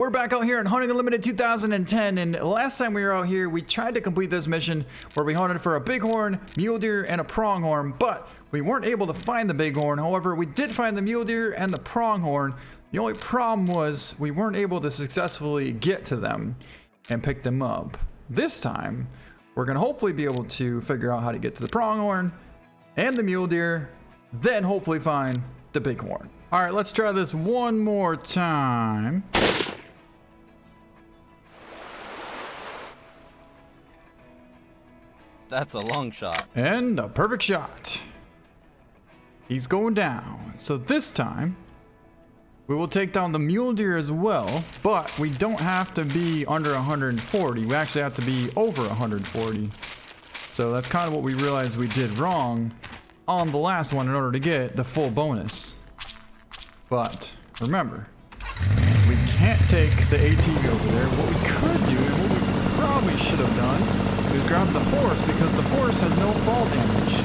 We're back out here in Hunting Unlimited 2010, and last time we were out here, we tried to complete this mission where we hunted for a bighorn, mule deer, and a pronghorn, but we weren't able to find the bighorn. However, we did find the mule deer and the pronghorn. The only problem was we weren't able to successfully get to them and pick them up. This time, we're going to hopefully be able to figure out how to get to the pronghorn and the mule deer, then hopefully find the bighorn. All right, let's try this one more time. That's a long shot. And a perfect shot. He's going down. So this time, we will take down the mule deer as well, but we don't have to be under 140. We actually have to be over 140. So that's kind of what we realized we did wrong on the last one in order to get the full bonus. But remember, we can't take the ATV over there. What we could do, and what we probably should have done, is grab the horse, because the horse has no fall damage.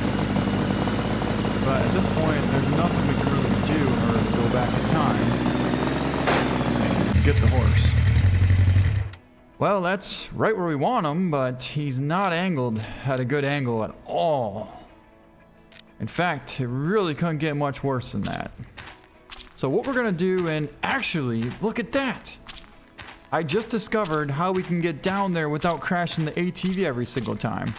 But at this point, there's nothing we can really do in order to go back in time and get the horse. Well, that's right where we want him, but he's not angled at a good angle at all. In fact, it really couldn't get much worse than that. So what we're gonna do, and actually, look at that! I just discovered how we can get down there without crashing the ATV every single time.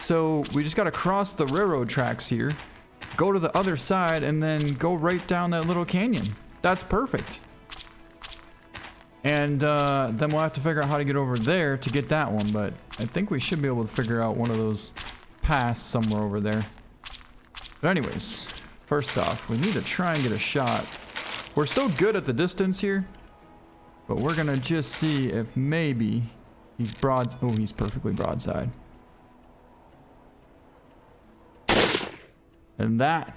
So we just gotta cross the railroad tracks here, go to the other side, and then go right down that little canyon. That's perfect. And then we'll have to figure out how to get over there to get that one, but I think we should be able to figure out one of those paths somewhere over there. But anyways, first off, we need to try and get a shot. We're still good at the distance here, but we're gonna just see if maybe he's he's perfectly broadside. And that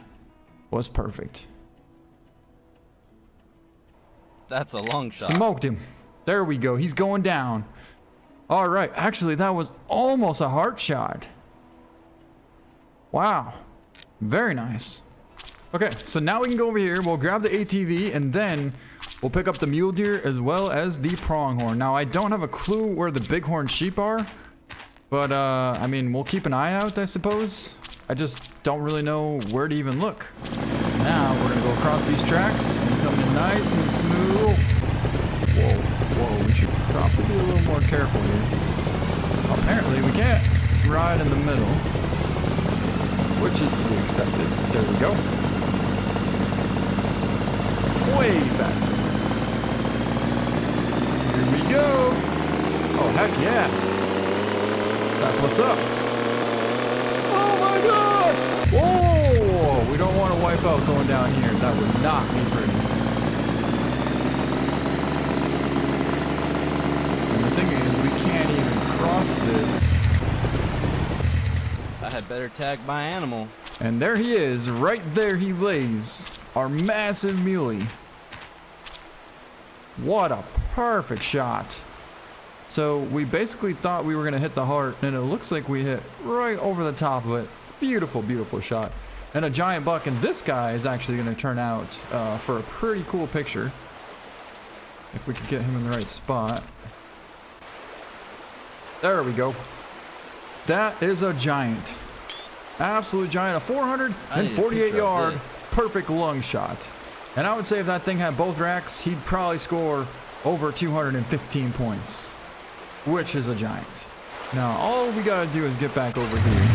was perfect. That's a long shot. Smoked him. There we go. He's going down. All right. Actually, that was almost a heart shot. Wow. Very nice. Okay, so now we can go over here. We'll grab the ATV, and then we'll pick up the mule deer as well as the pronghorn. Now, I don't have a clue where the bighorn sheep are, but I mean, we'll keep an eye out, I suppose. I just don't really know where to even look. Now, we're gonna go across these tracks and come in nice and smooth. Whoa, we should probably be a little more careful here. Apparently, we can't ride in the middle, which is to be expected. There we go. Way faster. Here we go. Oh, heck yeah. That's what's up. Oh my god. Whoa. We don't want to wipe out going down here. That would not be pretty. And the thing is, we can't even cross this. I had better tag my animal. And there he is. Right there he lays. Our massive muley. What a perfect shot. So we basically thought we were going to hit the heart, and it looks like we hit right over the top of it. Beautiful, beautiful shot. And a giant buck, and this guy is actually going to turn out for a pretty cool picture. If we could get him in the right spot. There we go. That is a giant. Absolute giant. A 448 yard perfect lung shot. And I would say if that thing had both racks, he'd probably score over 215 points, which is a giant. Now, all we gotta do is get back over here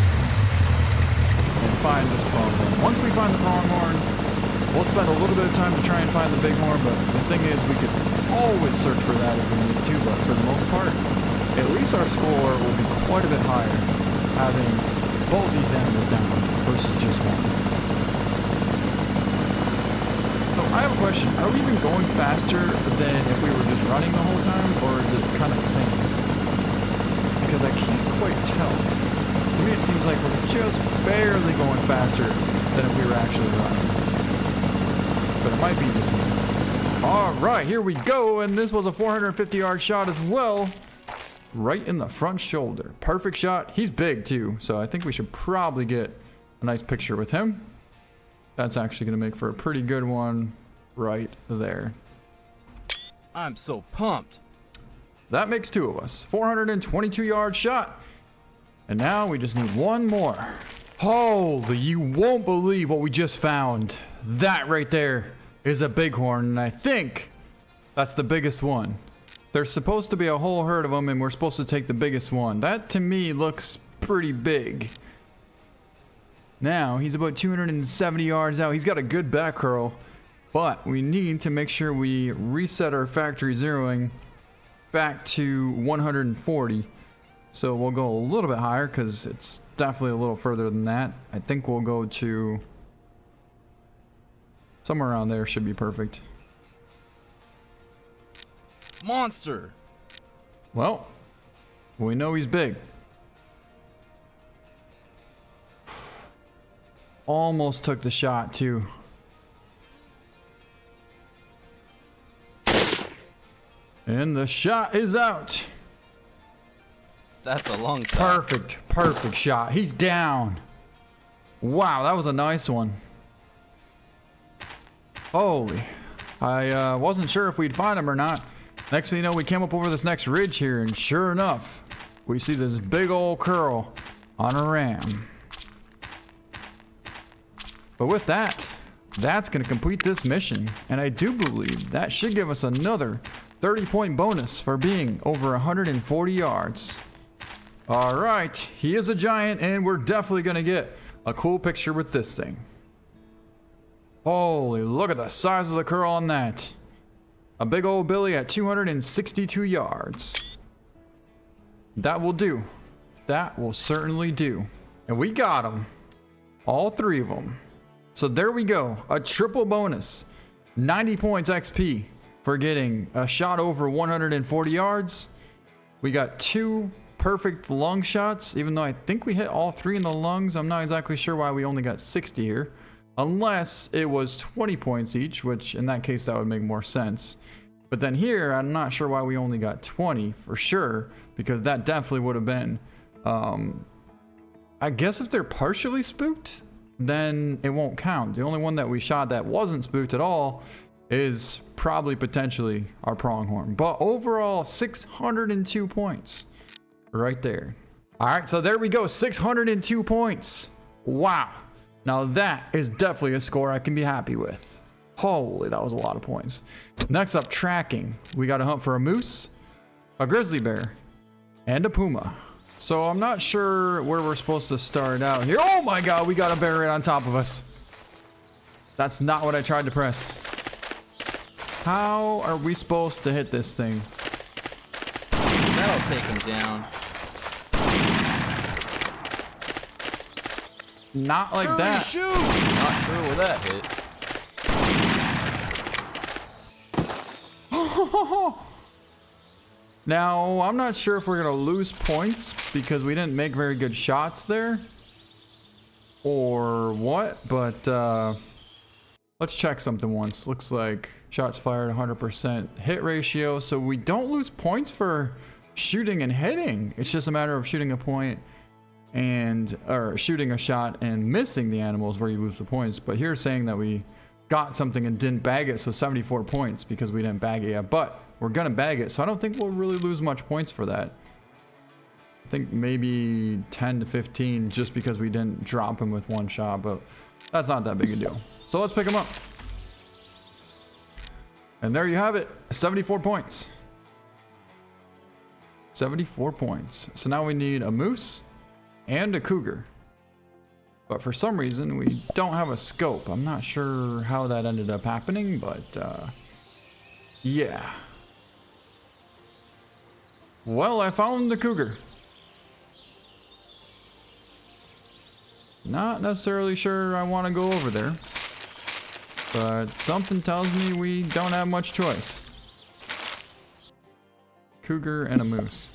and find this pronghorn. Once we find the pronghorn, we'll spend a little bit of time to try and find the bighorn, but the thing is, we could always search for that if we need to, but for the most part, at least our score will be quite a bit higher having both these animals down versus just one. So I have a question. Are we even going faster than if we were just running the whole time, or is it kind of the same? Because I can't quite tell. To me, it seems like we're just barely going faster than if we were actually running. But it might be just me. All right, here we go. And this was a 450 yard shot as well. Right in the front shoulder. Perfect shot. He's big too, so I think we should probably get a nice picture with him. That's actually going to make for a pretty good one right there. I'm so pumped. That makes 2 of us. 422-yard shot. And now we just need 1 more. Holy, you won't believe what we just found. That right there is a bighorn, and I think that's the biggest one. There's supposed to be a whole herd of them, and we're supposed to take the biggest one. That, to me, looks pretty big. Now, he's about 270 yards out. He's got a good back curl, but we need to make sure we reset our factory zeroing back to 140. So we'll go a little bit higher because it's definitely a little further than that. I think we'll go to somewhere around there. Should be perfect. Monster. Well, we know he's big. Almost took the shot too. And the shot is out. That's a long shot. Perfect shot. He's down. Wow, that was a nice one. Holy. I wasn't sure if we'd find him or not. Next thing you know, we came up over this next ridge here, and sure enough, we see this big old curl on a ram. But with that, that's going to complete this mission, and I do believe that should give us another 30-point bonus for being over 140 yards. All right, he is a giant, and we're definitely going to get a cool picture with this thing. Holy, look at the size of the curl on that. A big old Billy at 262 yards. That will do. That will certainly do. And we got them. All 3 of them. So there we go. A triple bonus. 90 points XP for getting a shot over 140 yards. We got 2 perfect lung shots, even though I think we hit all 3 in the lungs. I'm not exactly sure why we only got 60 here. Unless it was 20 points each, which in that case that would make more sense. But then here, I'm not sure why we only got 20 for sure, because that definitely would have been, I guess if they're partially spooked, then it won't count. The only one that we shot that wasn't spooked at all is probably potentially our pronghorn. But overall, 602 points right there. All right, so there we go, 602 points. Wow. Now that is definitely a score I can be happy with. Holy, that was a lot of points. Next up, tracking. We got to hunt for a moose, a grizzly bear, and a puma. So I'm not sure where we're supposed to start out here. Oh my god, we got a bear right on top of us. That's not what I tried to press. How are we supposed to hit this thing? That'll take him down. Not like Hurry, that. Shoot! Not sure where that hit. Now, I'm not sure if we're going to lose points because we didn't make very good shots there. Or what, but let's check something once. Looks like shots fired 100% hit ratio. So we don't lose points for shooting and hitting. It's just a matter of shooting a point and, or shooting a shot and missing the animals where you lose the points. But here saying that we got something and didn't bag it, so 74 points because we didn't bag it yet. But we're gonna bag it, so I don't think we'll really lose much points for that. I think maybe 10 to 15 just because we didn't drop him with one shot, but that's not that big a deal. So let's pick him up. And there you have it, 74 points. 74 points. So now we need a moose and a cougar. But for some reason, we don't have a scope. I'm not sure how that ended up happening, but yeah. Well, I found the cougar. Not necessarily sure I want to go over there, but something tells me we don't have much choice. Cougar and a moose.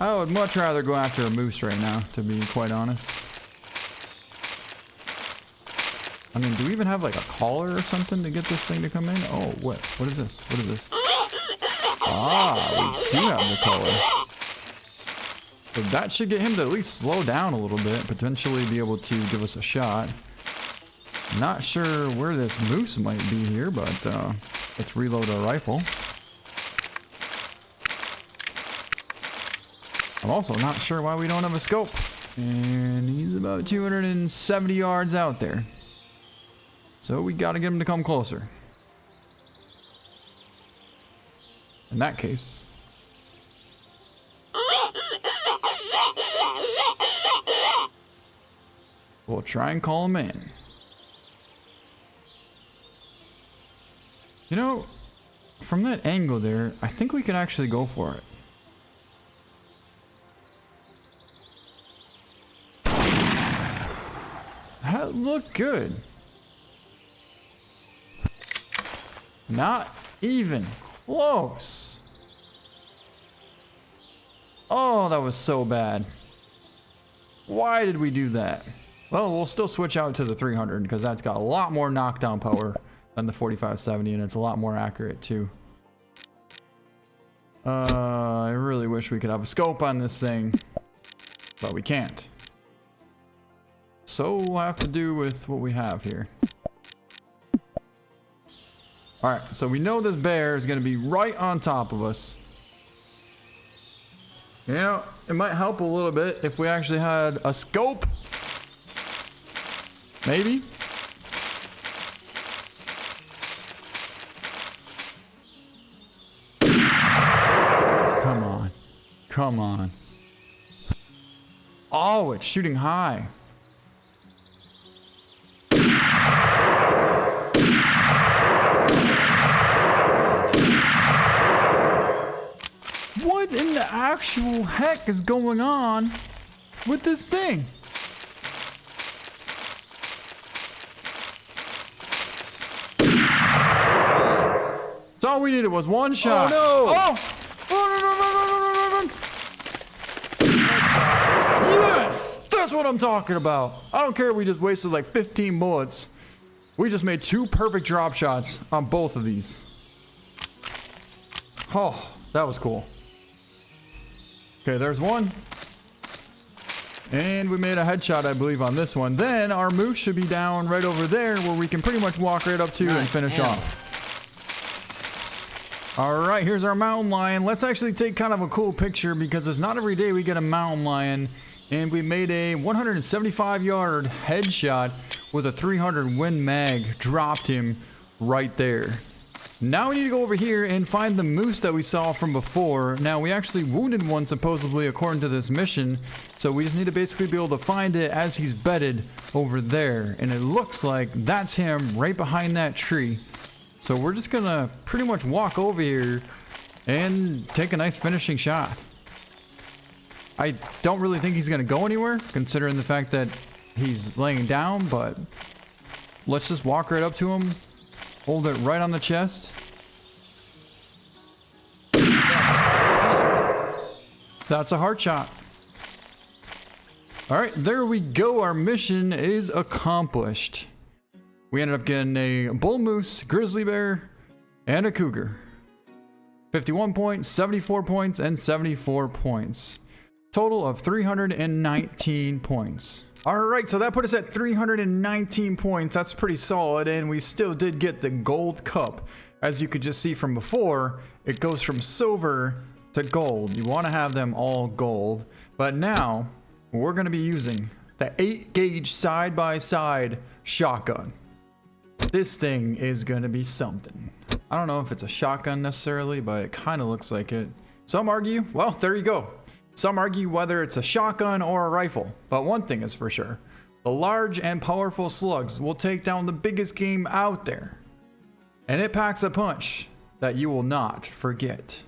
I would much rather go after a moose right now, to be quite honest. I mean, do we even have like a collar or something to get this thing to come in? Oh, what is this? What is this? Ah, we do have the collar. So that should get him to at least slow down a little bit, potentially be able to give us a shot. Not sure where this moose might be here, but let's reload our rifle. I'm also not sure why we don't have a scope. And he's about 270 yards out there. So we gotta get him to come closer. In that case. We'll try and call him in. You know, from that angle there, I think we could actually go for it. That looked good. Not even close. Oh, that was so bad. Why did we do that? Well, we'll still switch out to the 300 because that's got a lot more knockdown power than the 4570, and it's a lot more accurate too. I really wish we could have a scope on this thing, but we can't. So we'll have to do with what we have here. Alright, so we know this bear is going to be right on top of us. You know, it might help a little bit if we actually had a scope. Maybe. Come on. Come on. Oh, it's shooting high. What in the actual heck is going on with this thing? So all we needed was one shot. Oh no! Oh! Yes! That's what I'm talking about. I don't care if we just wasted like 15 bullets. We just made 2 perfect drop shots on both of these. Oh, that was cool. Okay, there's one. And we made a headshot, I believe, on this one. Then our moose should be down right over there where we can pretty much walk right up to and finish off. All right, here's our mountain lion. Let's actually take kind of a cool picture because it's not every day we get a mountain lion. And we made a 175-yard headshot with a 300 Win Mag. Dropped him right there. Now we need to go over here and find the moose that we saw from before. Now we actually wounded one supposedly according to this mission. So we just need to basically be able to find it as he's bedded over there. And it looks like that's him right behind that tree. So we're just gonna pretty much walk over here and take a nice finishing shot. I don't really think he's gonna go anywhere considering the fact that he's laying down, but let's just walk right up to him. Hold it right on the chest. That's a heart shot. All right, there we go. Our mission is accomplished. We ended up getting a bull moose, grizzly bear, and a cougar. 51 points, 74 points, and 74 points. Total of 319 points. All right, so that put us at 319 points. That's pretty solid, and we still did get the gold cup. As you could just see from before, it goes from silver to gold. You want to have them all gold. But now, we're going to be using the 8-gauge side-by-side shotgun. This thing is going to be something. I don't know if it's a shotgun necessarily, but it kind of looks like it. Some argue, well, there you go. Some argue whether it's a shotgun or a rifle, but one thing is for sure. The large and powerful slugs will take down the biggest game out there. And it packs a punch that you will not forget.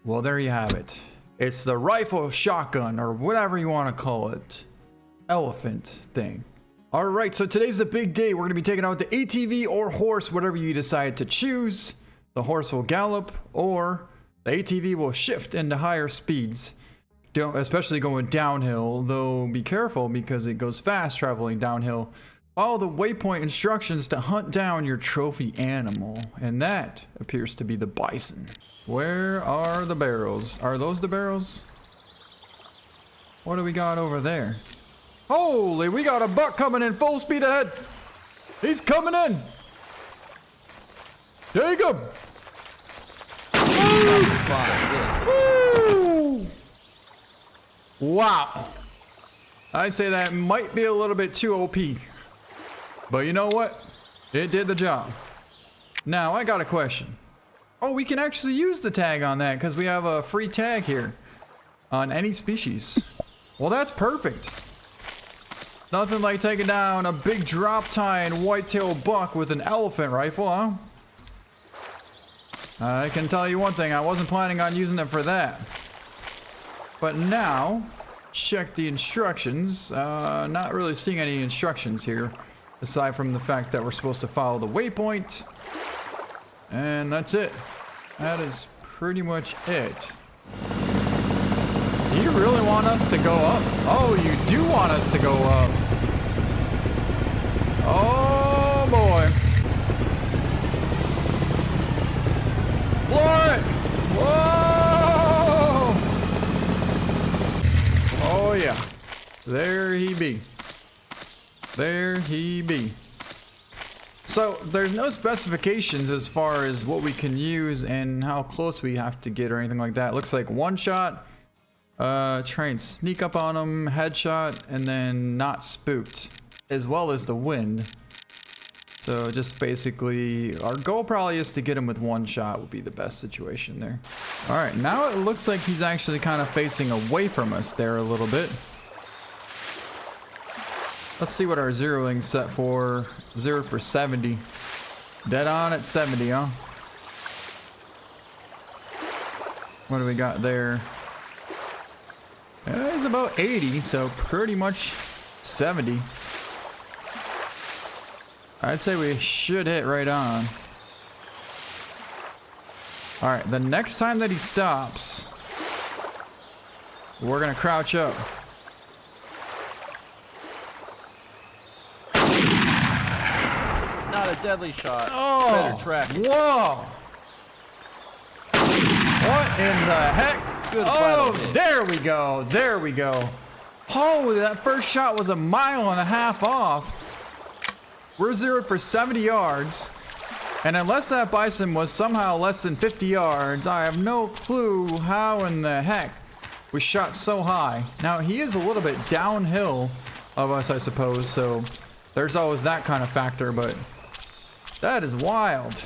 Well, there you have it. It's the rifle shotgun, or whatever you want to call it. Elephant thing. All right, so today's the big day. We're going to be taking out the ATV or horse, whatever you decide to choose. The horse will gallop, or the ATV will shift into higher speeds, especially going downhill, though be careful because it goes fast traveling downhill. Follow the waypoint instructions to hunt down your trophy animal, and that appears to be the bison. Where are the barrels? Are those the barrels? What do we got over there? Holy, we got a buck coming in full speed ahead. He's coming in. Take him. Woo! Wow. I'd say that might be a little bit too OP. But you know what? It did the job. Now, I got a question. Oh, we can actually use the tag on that because we have a free tag here on any species. Well, that's perfect. Nothing like taking down a big drop tine whitetail buck with an elephant rifle, huh? I can tell you one thing, I wasn't planning on using it for that. But now, check the instructions. Not really seeing any instructions here, aside from the fact that we're supposed to follow the waypoint. And that's it. That is pretty much it. Do you really want us to go up? Oh, you do want us to go up. Oh boy. Lord! Whoa! Oh yeah. There he be. There he be. So there's no specifications as far as what we can use and how close we have to get or anything like that. It looks like one shot, try and sneak up on him, headshot, and then not spooked, as well as the wind. So just basically, our goal probably is to get him with one shot would be the best situation there. All right, now it looks like he's actually kind of facing away from us there a little bit. Let's see what our zeroing's set for. 0 for 70. Dead on at 70, huh? What do we got there? It's about 80, so pretty much 70. I'd say we should hit right on. All right, the next time that he stops, we're gonna crouch up. Not a deadly shot. Oh, better tracking. Whoa! What in the heck? Good oh, hit. There we go. There we go. Holy, that first shot was 1.5 miles off. We're zeroed for 70 yards. And unless that bison was somehow less than 50 yards, I have no clue how in the heck we shot so high. Now, he is a little bit downhill of us, I suppose, so there's always that kind of factor, but that is wild.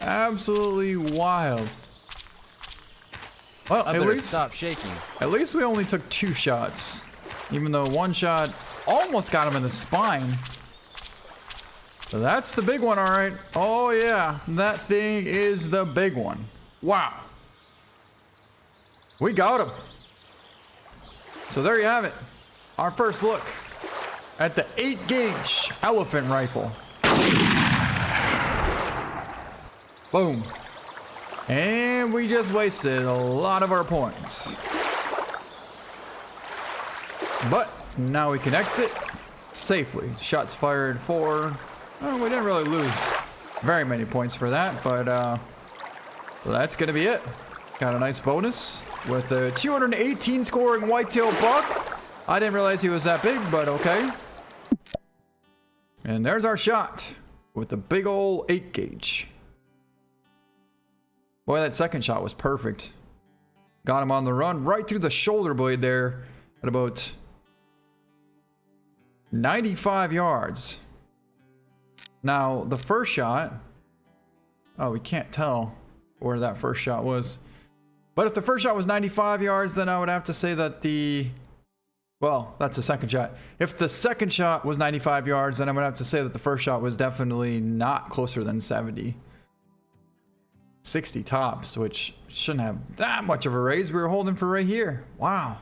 Absolutely wild. Well, I better stop shaking. At least we only took 2 shots, even though one shot almost got him in the spine. So that's the big one, all right. Oh yeah, that thing is the big one. Wow. We got him. So there you have it. Our first look at the 8-gauge elephant rifle. Boom. And we just wasted a lot of our points. But now we can exit safely. Shots fired for... Oh, we didn't really lose very many points for that, but well, that's gonna be it. Got a nice bonus with the 218 scoring whitetail buck. I didn't realize he was that big, but okay. And there's our shot with the big old 8-gauge. Boy, that second shot was perfect. Got him on the run right through the shoulder blade there at about 95 yards. Now, the first shot... Oh, we can't tell where that first shot was. But if the first shot was 95 yards, then I would have to say that the... Well, that's the second shot. If the second shot was 95 yards, then I would have to say that the first shot was definitely not closer than 70. 60 tops, which shouldn't have that much of a raise. We were holding for right here. Wow.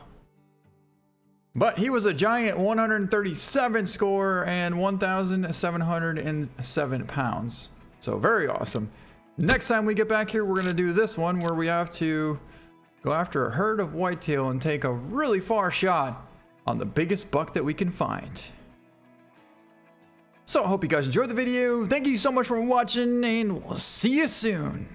But he was a giant 137 score and 1,707 pounds. So very awesome. Next time we get back here, we're going to do this one where we have to go after a herd of whitetail and take a really far shot on the biggest buck that we can find. So I hope you guys enjoyed the video. Thank you so much for watching, and we'll see you soon.